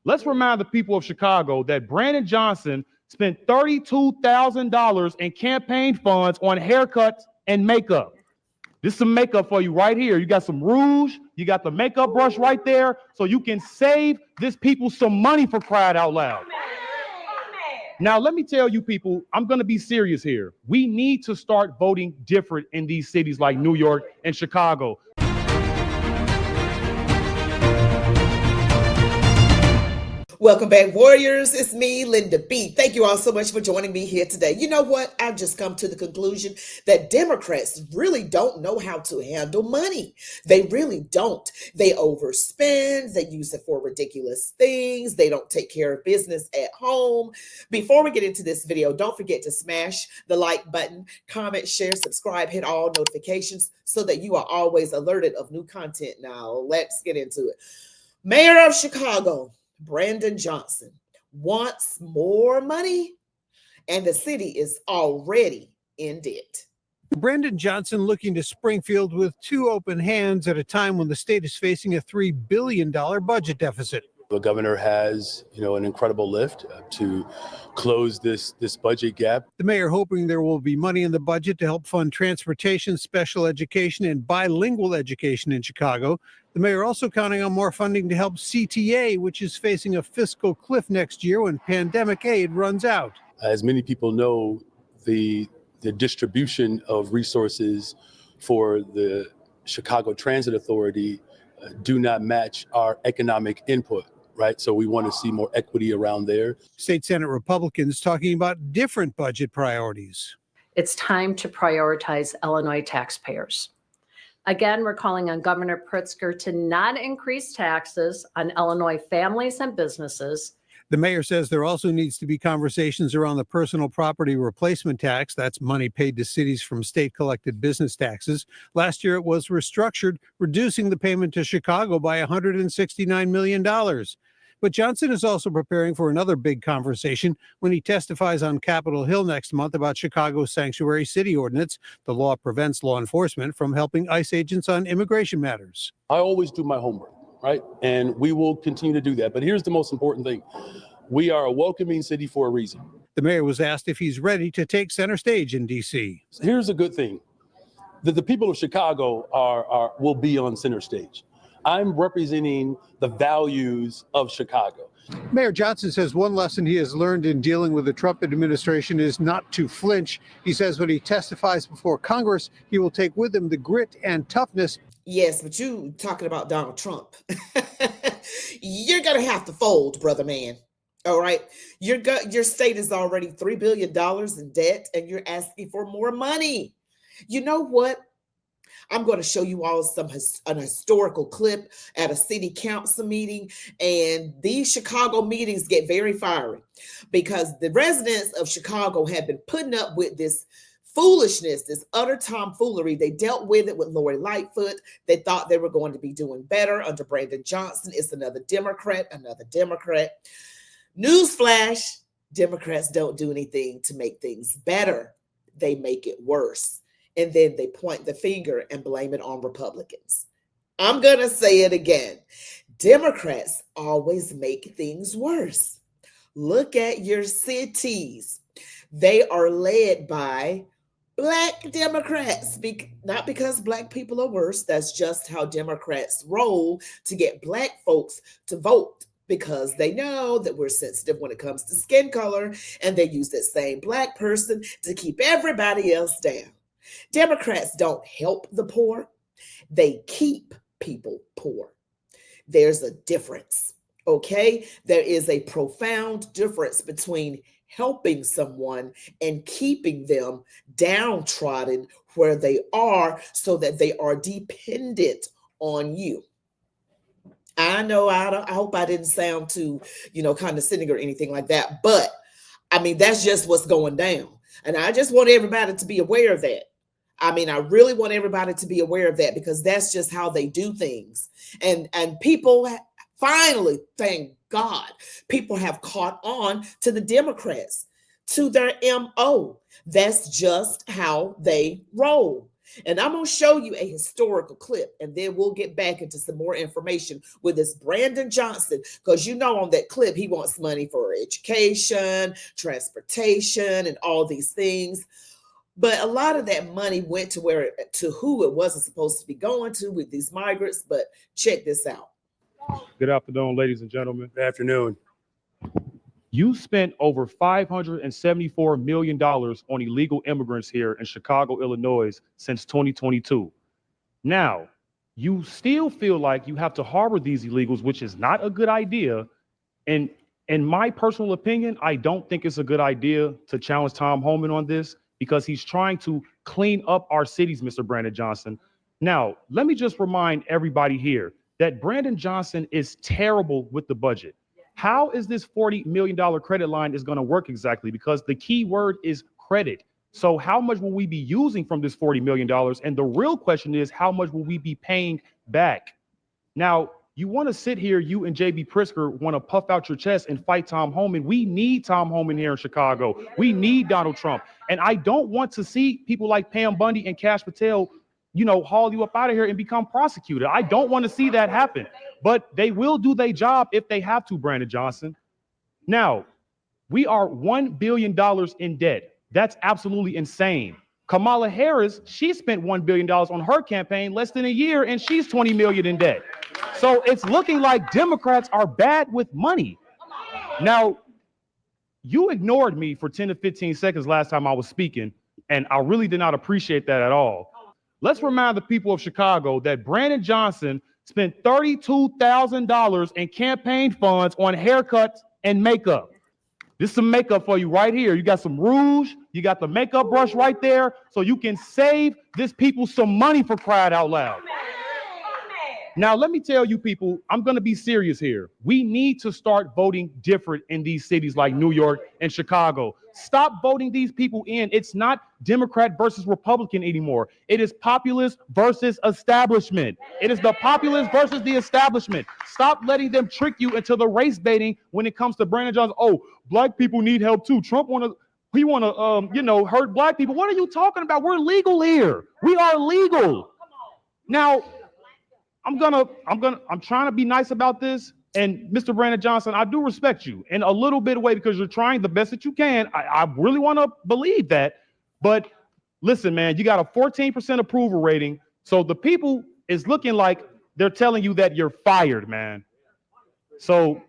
Let's remind the people of Chicago that Brandon Johnson spent $32,000 in campaign funds on haircuts and makeup. This is some makeup for you right here. You got some rouge, you got the makeup brush right there, so you can save this people some money, for crying out loud. Now, let me tell you people, I'm going to be serious here. We need to start voting different in these cities like New York and Chicago. Welcome back, Warriors. It's me, Linda B. Thank you all so much for joining me here today. You know what? I've just come to the conclusion that Democrats really don't know how to handle money. They really don't. They overspend. They use it for ridiculous things. They don't take care of business at home. Before we get into this video, don't forget to smash the like button, comment, share, subscribe, hit all notifications so that you are always alerted of new content. Now, let's get into it. Mayor of Chicago, Brandon Johnson, wants more money, and the city is already in debt. Brandon Johnson looking to Springfield with two open hands at a time when the state is facing a $3 billion budget deficit. The governor has, an incredible lift to close this budget gap. The mayor hoping there will be money in the budget to help fund transportation, special education, and bilingual education in Chicago. The mayor also counting on more funding to help CTA, which is facing a fiscal cliff next year when pandemic aid runs out. As many people know, the distribution of resources for the Chicago Transit Authority do not match our economic input. Right. So we want to see more equity around there. State Senate Republicans talking about different budget priorities. It's time to prioritize Illinois taxpayers. Again, we're calling on Governor Pritzker to not increase taxes on Illinois families and businesses. The mayor says there also needs to be conversations around the personal property replacement tax. That's money paid to cities from state-collected business taxes. Last year, it was restructured, reducing the payment to Chicago by $169 million. But Johnson is also preparing for another big conversation when he testifies on Capitol Hill next month about Chicago's sanctuary city ordinance. The law prevents law enforcement from helping ICE agents on immigration matters. I always do my homework. Right. And we will continue to do that. But here's the most important thing. We are a welcoming city for a reason. The mayor was asked if he's ready to take center stage in D.C. Here's a good thing. The people of Chicago will be on center stage. I'm representing the values of Chicago. Mayor Johnson says one lesson he has learned in dealing with the Trump administration is not to flinch. He says when he testifies before Congress, he will take with him the grit and toughness. Yes, but you talking about Donald Trump. You're going to have to fold, brother man. All right. Your state is already $3 billion in debt, and you're asking for more money. You know what? I'm going to show you all an historical clip at a city council meeting. And these Chicago meetings get very fiery because the residents of Chicago have been putting up with this foolishness, this utter tomfoolery. They dealt with it with Lori Lightfoot. They thought they were going to be doing better under Brandon Johnson. It's another Democrat. Newsflash, Democrats don't do anything to make things better. They make it worse. And then they point the finger and blame it on Republicans. I'm going to say it again. Democrats always make things worse. Look at your cities. They are led by Black Democrats, not because Black people are worse. That's just how Democrats roll to get Black folks to vote, because they know that we're sensitive when it comes to skin color, and they use that same Black person to keep everybody else down. Democrats don't help the poor. They keep people poor. There's a difference, okay? There is a profound difference between helping someone and keeping them downtrodden where they are so that they are dependent on you. I know I hope I didn't sound too, condescending or anything like that, but I mean, that's just what's going down. And I just want everybody to be aware of that. I mean, I really want everybody to be aware of that, because that's just how they do things. And people finally, thank God, people have caught on to the Democrats, to their MO. That's just how they roll. And I'm going to show you a historical clip, and then we'll get back into some more information with this Brandon Johnson, because you know on that clip, he wants money for education, transportation, and all these things. But a lot of that money went to who it wasn't supposed to be going to with these migrants. But check this out. Good afternoon, ladies and gentlemen. Good afternoon. You spent over $574 million on illegal immigrants here in Chicago, Illinois since 2022. Now, you still feel like you have to harbor these illegals, which is not a good idea. And in my personal opinion, I don't think it's a good idea to challenge Tom Homan on this because he's trying to clean up our cities, Mr. Brandon Johnson. Now, let me just remind everybody here that Brandon Johnson is terrible with the budget. How is this $40 million credit line is going to work exactly? Because the key word is credit. So how much will we be using from this $40 million? And the real question is, how much will we be paying back? Now, you want to sit here, you and JB Pritzker want to puff out your chest and fight Tom Homan. We need Tom Homan here in Chicago. We need Donald Trump. And I don't want to see people like Pam Bundy and Cash Patel, haul you up out of here and become prosecuted. I don't want to see that happen. But they will do their job if they have to, Brandon Johnson. Now, we are $1 billion in debt. That's absolutely insane. Kamala Harris, she spent $1 billion on her campaign less than a year, and she's $20 million in debt. So it's looking like Democrats are bad with money. Now, you ignored me for 10 to 15 seconds last time I was speaking, and I really did not appreciate that at all. Let's remind the people of Chicago that Brandon Johnson spent $32,000 in campaign funds on haircuts and makeup. This is some makeup for you right here. You got some rouge, you got the makeup brush right there, so you can save this people some money, for crying out loud. Now, let me tell you people, I'm going to be serious here. We need to start voting different in these cities like New York and Chicago. Stop voting these people in. It's not Democrat versus Republican anymore. It is populist versus establishment. It is the populist versus the establishment. Stop letting them trick you into the race baiting when it comes to Brandon Johnson. Oh, black people need help too. Trump want to hurt black people. What are you talking about? We're legal here. We are legal. Now, I'm trying to be nice about this. And Mr. Brandon Johnson, I do respect you in a little bit of way because you're trying the best that you can. I really want to believe that. But listen, man, you got a 14% approval rating. So the people is looking like they're telling you that you're fired, man. So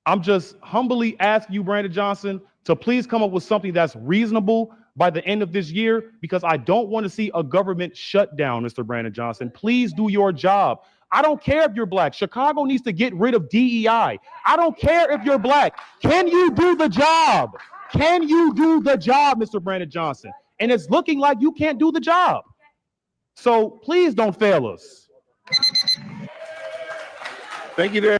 I'm just humbly asking you, Brandon Johnson, to please come up with something that's reasonable by the end of this year, because I don't want to see a government shutdown, Mr. Brandon Johnson. Please do your job. I don't care if you're black. Chicago needs to get rid of DEI. I don't care if you're black. Can you do the job? Can you do the job, Mr. Brandon Johnson? And it's looking like you can't do the job. So please don't fail us. Thank you very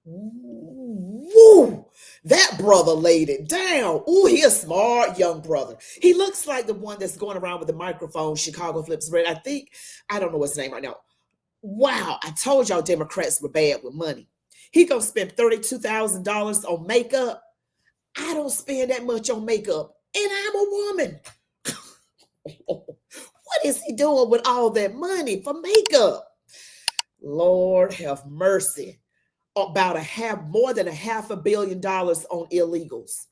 Woo! That brother laid it down. Ooh, he a smart young brother. He looks like the one that's going around with the microphone, Chicago Flips Red. I don't know what's his name right now. Wow, I told y'all Democrats were bad with money. He gonna spend $32,000 on makeup. I don't spend that much on makeup, and I'm a woman. What is he doing with all that money for makeup? Lord have mercy. About more than $500 million on illegals.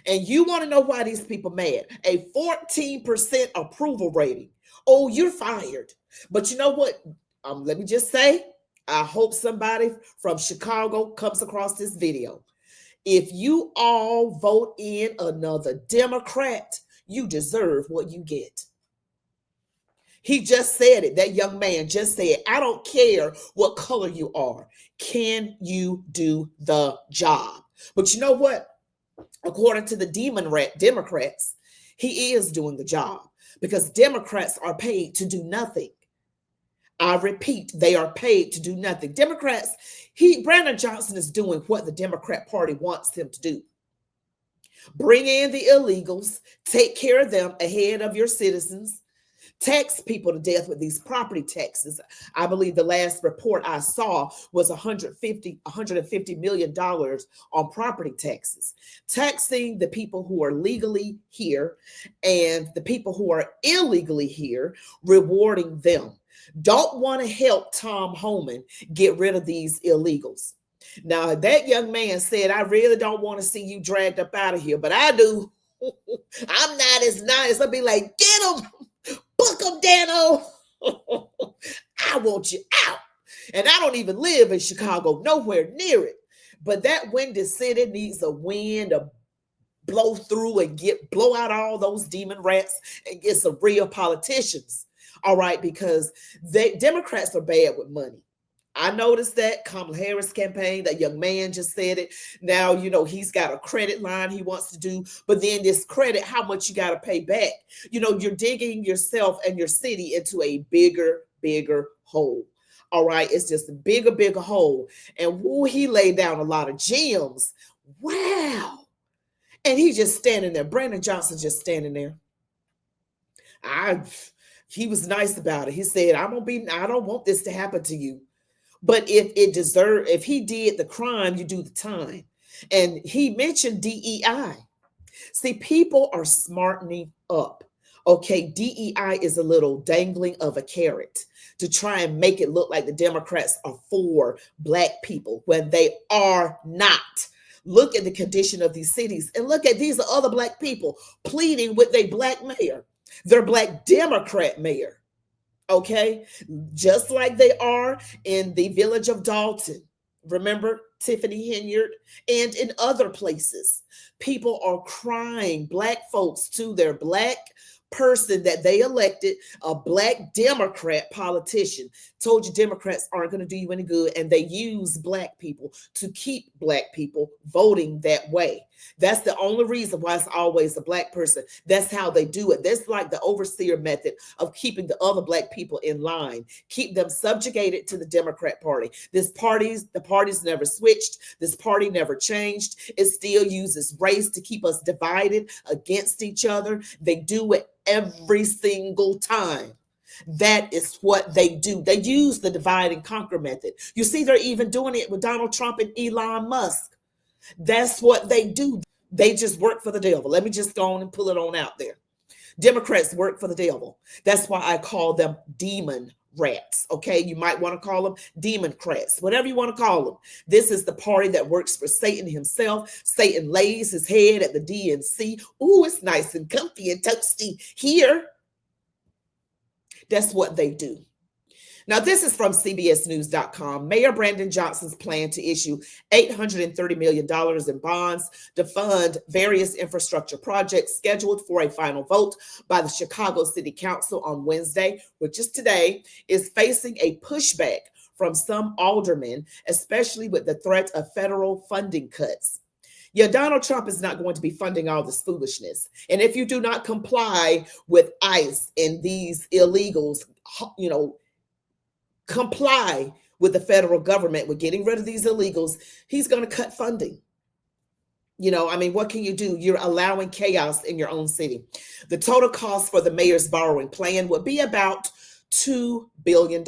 And you want to know why these people mad? A 14% approval rating. Oh, you're fired. But you know what? Let me just say, I hope somebody from Chicago comes across this video. If you all vote in another Democrat, you deserve what you get. He just said it. That young man just said, I don't care what color you are. Can you do the job? But you know what? According to the Democrats, he is doing the job because Democrats are paid to do nothing. I repeat, they are paid to do nothing. Democrats, Brandon Johnson is doing what the Democrat Party wants him to do. Bring in the illegals, take care of them ahead of your citizens. tax people to death with these property taxes. I believe the last report I saw was $150 million on property taxes, taxing the people who are legally here and the people who are illegally here, rewarding them. Don't want to help Tom Homan get rid of these illegals. Now, that young man said, I really don't want to see you dragged up out of here, but I do. I'm not as nice. I'll be like, get him, book him, Dano. I want you out. And I don't even live in Chicago, nowhere near it. But that windy city needs a wind to blow through and blow out all those demon rats and get some real politicians. All right, because Democrats are bad with money. I noticed that Kamala Harris campaign, that young man just said it. Now, he's got a credit line he wants to do, but then this credit, how much you got to pay back? You're digging yourself and your city into a bigger hole. All right. It's just a bigger hole. And he laid down a lot of gems. Wow. And he's just standing there. Brandon Johnson just standing there. He was nice about it. He said, I don't want this to happen to you. But if he did the crime, you do the time. And he mentioned DEI. See, people are smartening up. Okay, DEI is a little dangling of a carrot to try and make it look like the Democrats are for Black people when they are not. Look at the condition of these cities and look at these other Black people pleading with their Black mayor, their Black Democrat mayor. Okay, just like they are in the village of Dalton. Remember Tiffany Henyard, and in other places, people are crying, Black folks, to their Black person that they elected, a Black Democrat politician. Told you Democrats aren't going to do you any good, and they use Black people to keep Black people voting that way. That's the only reason why it's always a Black person. That's how they do it. That's like the overseer method of keeping the other Black people in line, keep them subjugated to the Democrat Party. The party's never switched. This party never changed. It still uses race to keep us divided against each other. They do it every single time. That is what they do. They use the divide and conquer method. You see, they're even doing it with Donald Trump and Elon Musk. That's what they do. They just work for the devil. Let me just go on and pull it on out there. Democrats work for the devil. That's why I call them demon rats. Okay, you might want to call them democrats, whatever you want to call them. This is the party that works for Satan himself. Satan lays his head at the DNC. Ooh, it's nice and comfy and toasty here. That's what they do. Now, this is from CBSNews.com. Mayor Brandon Johnson's plan to issue $830 million in bonds to fund various infrastructure projects scheduled for a final vote by the Chicago City Council on Wednesday, which is today, is facing a pushback from some aldermen, especially with the threat of federal funding cuts. Yeah, Donald Trump is not going to be funding all this foolishness. And if you do not comply with ICE and these illegals, comply with the federal government with getting rid of these illegals, he's going to cut funding. What can you do? You're allowing chaos in your own city. The total cost for the mayor's borrowing plan would be about $2 billion,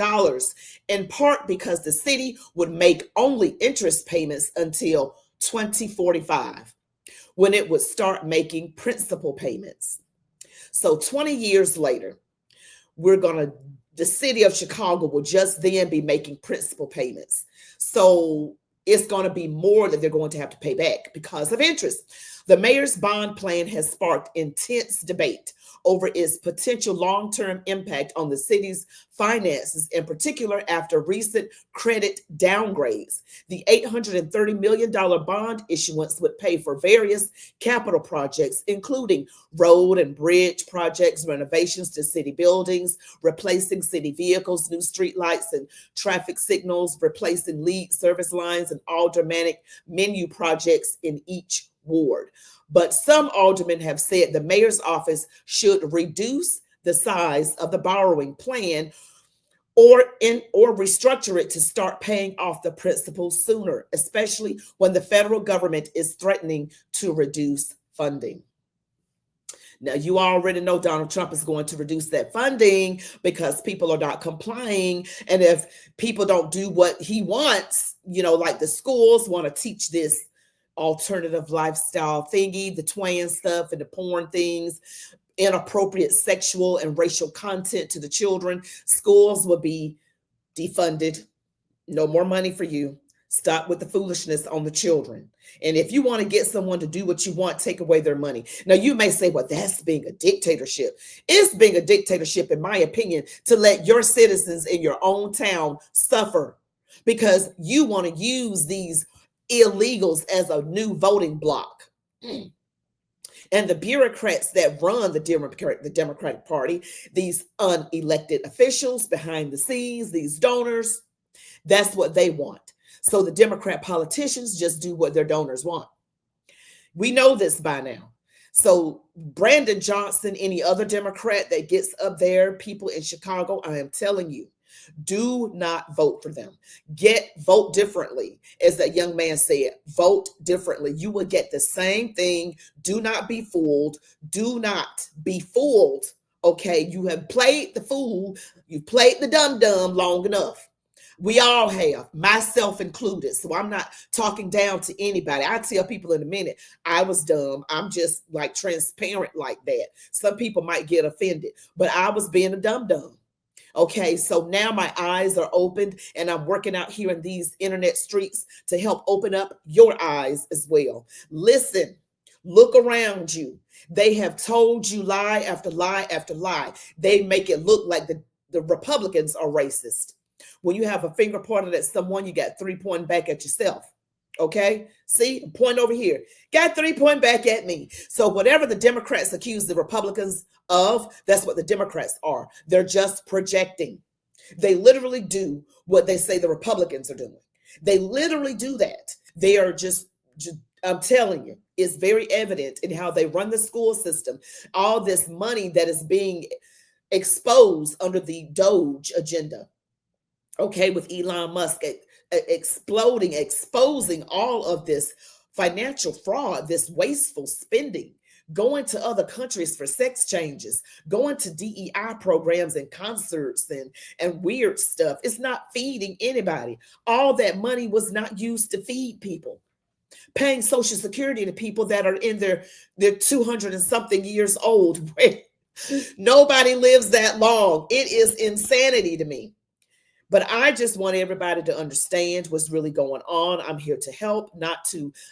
in part because the city would make only interest payments until 2045, when it would start making principal payments. So 20 years later, the city of Chicago will just then be making principal payments. So it's going to be more that they're going to have to pay back because of interest. The mayor's bond plan has sparked intense debate over its potential long-term impact on the city's finances, in particular after recent credit downgrades. The $830 million bond issuance would pay for various capital projects, including road and bridge projects, renovations to city buildings, replacing city vehicles, new streetlights and traffic signals, replacing lead service lines, and aldermanic menu projects in each ward. But some aldermen have said the mayor's office should reduce the size of the borrowing plan or restructure it to start paying off the principal sooner, especially when the federal government is threatening to reduce funding. Now, you already know Donald Trump is going to reduce that funding because people are not complying. And if people don't do what he wants, you know, like the schools want to teach this alternative lifestyle thingy, the twin stuff and the porn things, inappropriate sexual and racial content to the children, schools will be defunded. No more money for you. Stop with the foolishness on the children. And if you want to get someone to do what you want, take away their money. Now, you may say, well, that's being a dictatorship. It's being a dictatorship, in my opinion, to let your citizens in your own town suffer because you want to use these illegals as a new voting bloc. And the bureaucrats that run the Democratic Party, these unelected officials behind the scenes, these donors, that's what they want. So the Democrat politicians just do what their donors want. We know this by now. So Brandon Johnson, any other Democrat that gets up there, people in Chicago, I am telling you, do not vote for them. Vote differently. As that young man said, vote differently. You will get the same thing. Do not be fooled. Do not be fooled. Okay, you have played the fool. You've played the dumb long enough. We all have, myself included. So I'm not talking down to anybody. I tell people in a minute, I was dumb. I'm just like transparent like that. Some people might get offended, but I was being a dumb. Okay, so now my eyes are opened and I'm working out here in these internet streets to help open up your eyes as well. Listen, look around you. They have told you lie after lie after lie. They make it look like the Republicans are racist. When you have a finger pointed at someone, you got 3 pointing back at yourself. Okay, see, point over here, got 3 pointing back at me. So whatever the Democrats accuse the Republicans of, that's what the Democrats are. They're just projecting. They literally do what they say the Republicans are doing. They literally do that. They are just I'm telling you, it's very evident in how they run the school system. All this money that is being exposed under the Doge agenda. Okay, with Elon Musk exposing all of this financial fraud, this wasteful spending, going to other countries for sex changes, going to DEI programs and concerts and weird stuff. It's not feeding anybody. All that money was not used to feed people. Paying Social Security to people that are in their 200 and something years old. Nobody lives that long. It is insanity to me. But I just want everybody to understand what's really going on. I'm here to help,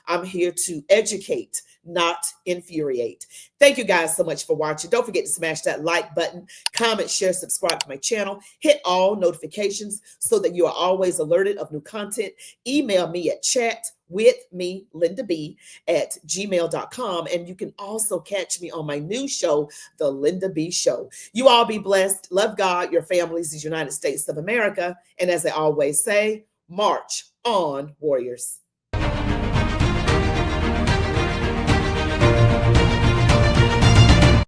I'm here to educate, not infuriate. Thank you guys so much for watching. Don't forget to smash that like button, comment, share, subscribe to my channel, hit all notifications so that you are always alerted of new content. Email me at ChatWithMeLindaB at gmail.com. And you can also catch me on my new show, The Linda B Show. You all be blessed. Love God, your families, the United States of America. And as I always say, march on, warriors.